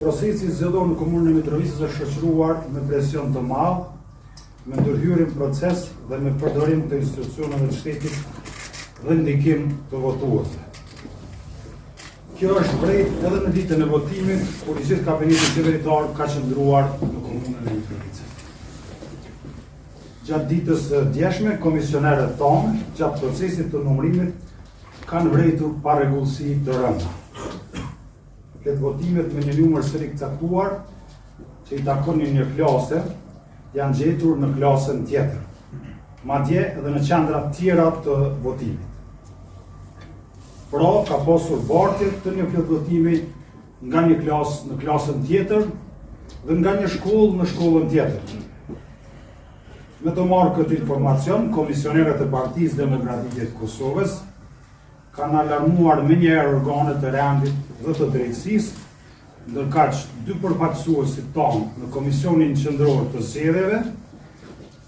Procesi zgjedhor në komunën e Mitrovicës është shoqëruar me presion të madh, me ndërhyrjen proces dhe me përdorim të institucioneve të shtetit dhe ndikim të votuesve. Kjo është vërtet edhe në ditën e votimit, kur i gjithë kabineti qeveritar ka qëndruar në komunën e Mitrovicës. Gjatë ditës së djeshme, komisionerët tonë, gjatë procesit të numërimit, kanë vërejtur parregullsi të rënda. Këtë votimet me një numër strikt caktuar, që i takon një klase, janë gjetur në klasën tjetër, madje edhe në qendra tjera të votimit. Pra, ka pasur bartje të një këtë votimi nga një klasë në klasën tjetër dhe nga një shkollë në shkollën tjetër. Me të marrë këtë informacion, komisionerët e Partisë Demokratike të Kosovës kanë alarmuar me njëherë organet e rendit dhe të drejtësisë, ndërkaq dy përfaqësuesit tonë në Komisionin Qendror të Zgjedhjeve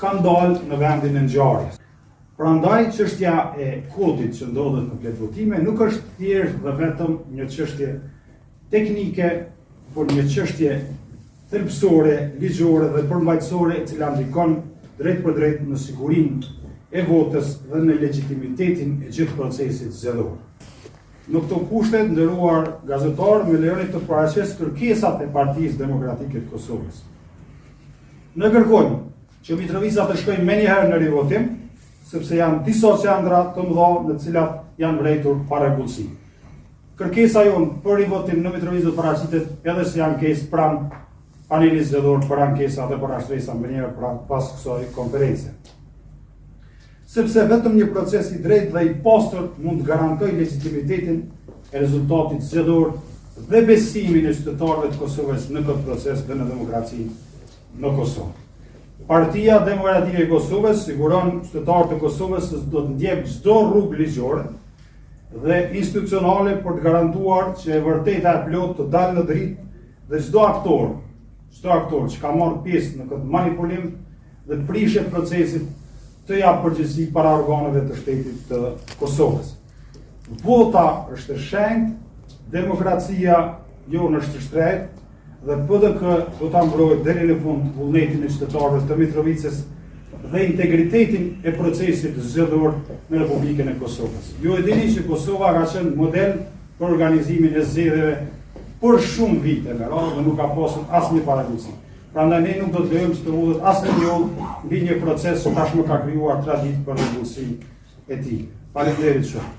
kanë dalë në vendin e ngjarjes. Prandaj çështja e kodit që ndodhet në këtë votime nuk është thjesht dhe vetëm një çështje teknike, por një çështje thelbësore, ligjore dhe përmbajtësore e cila ndikon drejt për drejt në sigurinë e votës dhe në legitimitetin e gjithë procesit zgjedhor. Në këto kushte, nderuar gazetar, me lejoni të paraqes kërkesat e Partisë Demokratike të Kosovës. Ne kërkojmë që Mitrovica të shkojë menjëherë në rivotim, sepse janë disa qendra të mëdha në të cilat janë vërejtur parregullsi. Kërkesa jonë për rivotim në Mitrovicë do paraqitet edhe si ankesë pranë panelit zgjedhor për ankesa dhe për ashtresa menjëherë pas kësaj konference. Sepse vetëm një proces i drejtë dhe i pastër mund të garantojë legitimitetin e rezultatit zgjedhor dhe besimin e qytetarëve të Kosovës në këtë proces dhe në demokraci në Kosovë. Partia Demokratike e Kosovës siguron qytetarët e Kosovës se do të ndjek çdo rrugë ligjore dhe institucionale për të garantuar që e vërteta e plot të dalë në dritë dhe çdo aktor që ka marrë pjesë në këtë manipulim dhe të prishet procesit të japë përgjegjësi para organeve të shtetit të Kosovës. Vota është e shenjtë, demokracia jonë është shtrejtë dhe PDK do ta mbrojë deri në fund vullnetin e qytetarëve të Mitrovicës dhe integritetin e procesit zgjedhor në Republikën e Kosovës. Ju e dini që Kosova ka qenë model për organizimin e zgjedhjeve për shumë vite me radhë dhe nuk ka pasur asnjë paraqitje. Prandaj ne nuk do të lejojmë që të udhët asnjë njëll mbi një proces që tashmë ka krijuar traditë për rregullsi e tij. Faleminderit shumë.